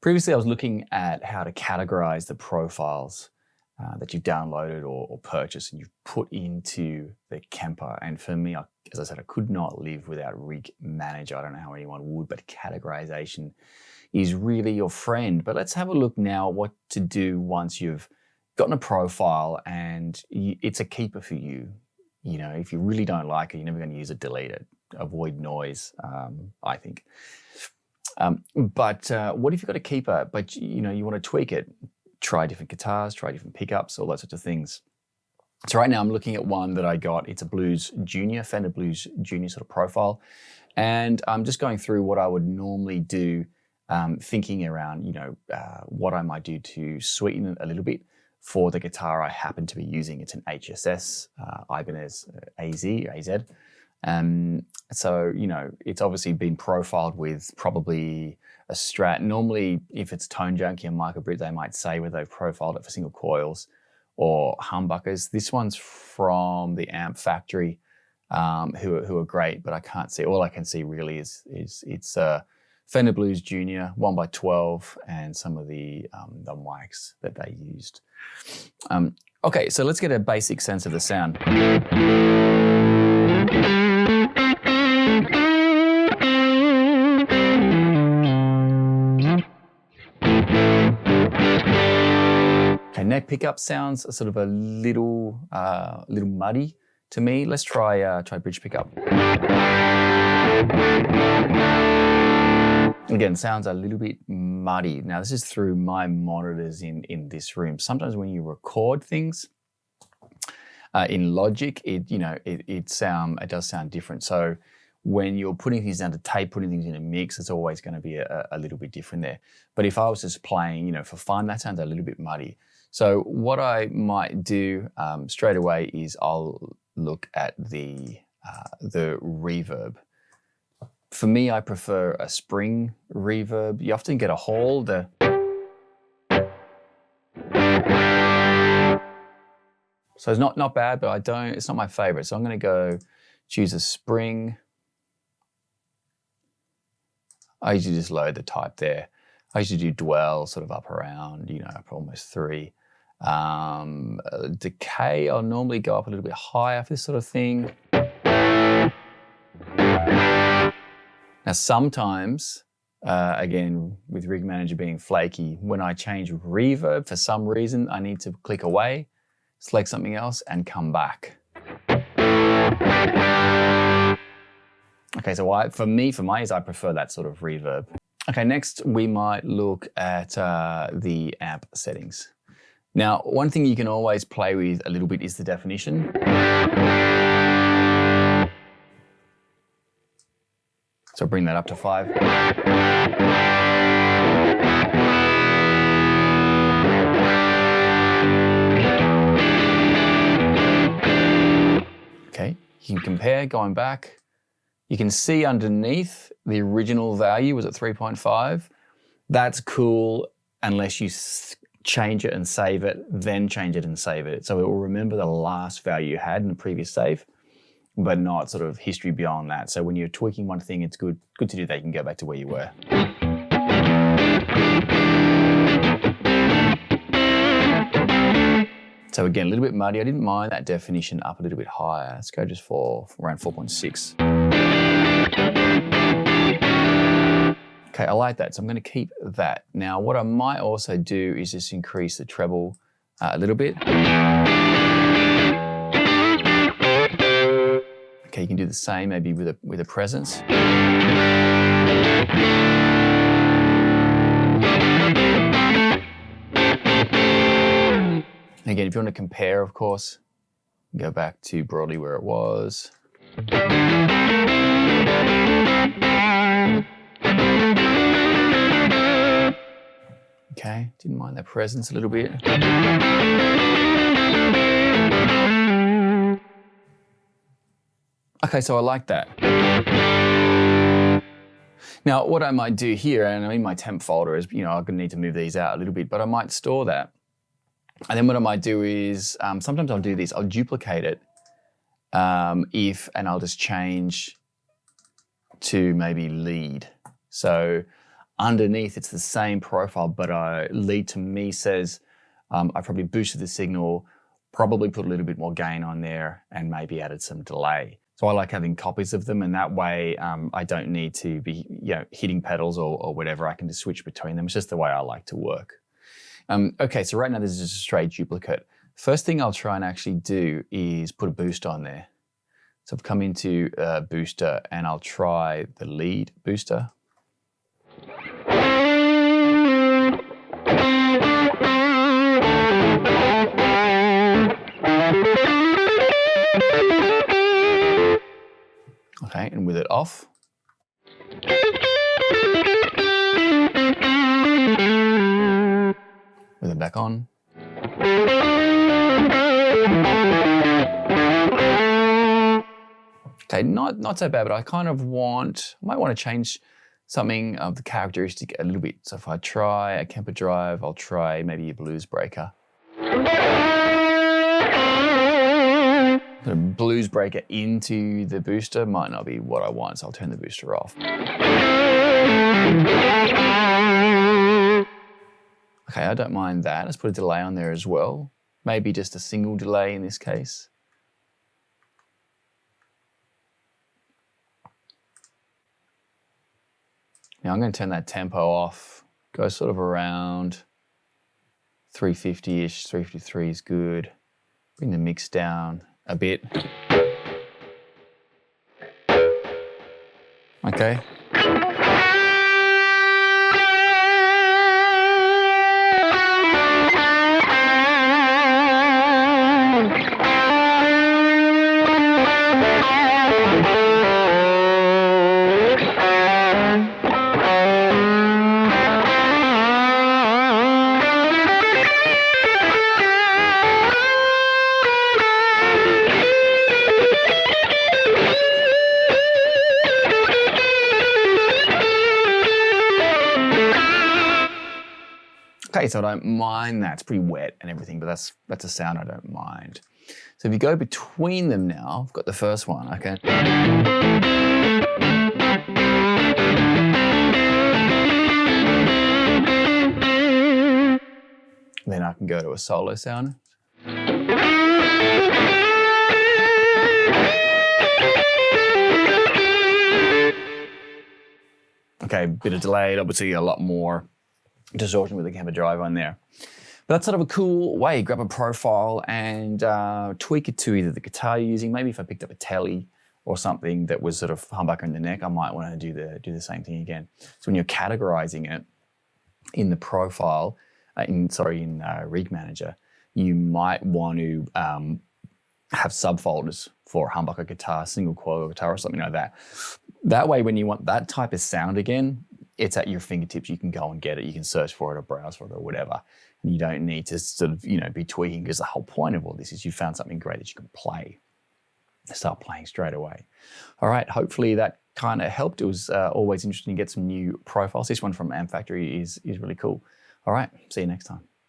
Previously, I was looking at how to categorize the profiles that you've downloaded or purchased and you've put into the Kemper. And for me, as I said, I could not live without Rig Manager. I don't know how anyone would, but categorization is really your friend. But let's have a look now what to do once you've gotten a profile and it's a keeper for you. You know, if you really don't like it, you're never going to use it, delete it. Avoid noise, I think. But what if you've got a keeper, but you want to tweak it? Try different guitars, try different pickups, all those sorts of things. So right now I'm looking at one that I got. It's a Blues Junior, Fender Blues Junior sort of profile. And I'm just going through what I would normally do, thinking around, what I might do to sweeten it a little bit for the guitar I happen to be using. It's an HSS, Ibanez AZ. So, it's obviously been profiled with probably a Strat. Normally, if it's Tone Junkie and Microbrit, they might say whether they've profiled it for single coils or humbuckers. This one's from the Amp Factory, who are great, but I can't see. All I can see really is it's Fender Blues Junior 1x12 and some of the mics that they used. Okay, so let's get a basic sense of the sound. Okay, neck pickup sounds sort of a little muddy to me. Let's try bridge pickup. Again, sounds a little bit muddy. Now this is through my monitors in this room. Sometimes when you record things in Logic, it does sound different. So when you're putting things down to tape, putting things in a mix, it's always going to be a little bit different there. But if I was just playing, for fun, that sounds a little bit muddy. So what I might do straight away is I'll look at the reverb. For me, I prefer a spring reverb. You often get a hall. So it's not bad, but it's not my favorite. So I'm going to choose a spring. I usually just load the type there. I usually do dwell sort of up around, up almost 3. Decay, I'll normally go up a little bit higher for this sort of thing. Now sometimes, again, with Rig Manager being flaky, when I change reverb, for some reason, I need to click away, select something else, and come back. Okay, so for my ears, I prefer that sort of reverb. Okay, next we might look at the amp settings. Now, one thing you can always play with a little bit is the definition. So bring that up to 5. Okay, you can compare going back. You can see underneath the original value was at 3.5. That's cool unless you change it and save it, then change it and save it. So it will remember the last value you had in the previous save, but not sort of history beyond that. So when you're tweaking one thing, it's good to do that. You can go back to where you were. So again, a little bit muddy. I didn't mind that definition up a little bit higher. Let's go just for around 4.6. Okay, I like that, so I'm going to keep that. Now, what I might also do is just increase the treble a little bit. Okay, you can do the same maybe with a presence. Again, if you want to compare, of course, go back to broadly where it was. Okay, didn't mind that presence a little bit. Okay, so I like that. Now, what I might do here, and I'm in my temp folder, is, I'm going to need to move these out a little bit, but I might store that. And then what I might do is, sometimes I'll do this, I'll duplicate it, and I'll just change to maybe lead. So underneath it's the same profile, but lead to me says I probably boosted the signal, probably put a little bit more gain on there, and maybe added some delay. So I like having copies of them, and that way I don't need to be hitting pedals or whatever. I can just switch between them. It's just the way I like to work. Okay, so right now this is just a straight duplicate. First thing I'll try and actually do is put a booster on there. So I've come into booster and I'll try the lead booster. Okay, and with it off. With it back on. Okay, not so bad, but I kind of might want to change something of the characteristic a little bit. So if I try a Kemper drive, I'll try maybe a blues breaker. The blues breaker into the booster might not be what I want, so I'll turn the booster off. Okay, I don't mind that. Let's put a delay on there as well. Maybe just a single delay in this case. Now I'm going to turn that tempo off, go sort of around 350-ish, 353 is good. Bring the mix down a bit. Okay. Okay, so I don't mind that. It's pretty wet and everything, but that's a sound I don't mind. So if you go between them now, I've got the first one, okay. Then I can go to a solo sound. Okay, bit of delayed, obviously a lot more distortion with the Kemper drive on there. But that's sort of a cool way. Grab a profile and tweak it to either the guitar you're using. Maybe if I picked up a telly or something that was sort of humbucker in the neck, I might want to do the same thing again. So when you're categorizing it in the profile, in Rig Manager, you might want to have subfolders for humbucker guitar, single coil guitar, or something like that. That way, when you want that type of sound again, it's at your fingertips. You can go and get it. You can search for it or browse for it or whatever. And you don't need to sort of, be tweaking, because the whole point of all this is you found something great that you can play. Start playing straight away. All right, hopefully that kind of helped. It was always interesting to get some new profiles. This one from Amp Factory is really cool. All right, see you next time.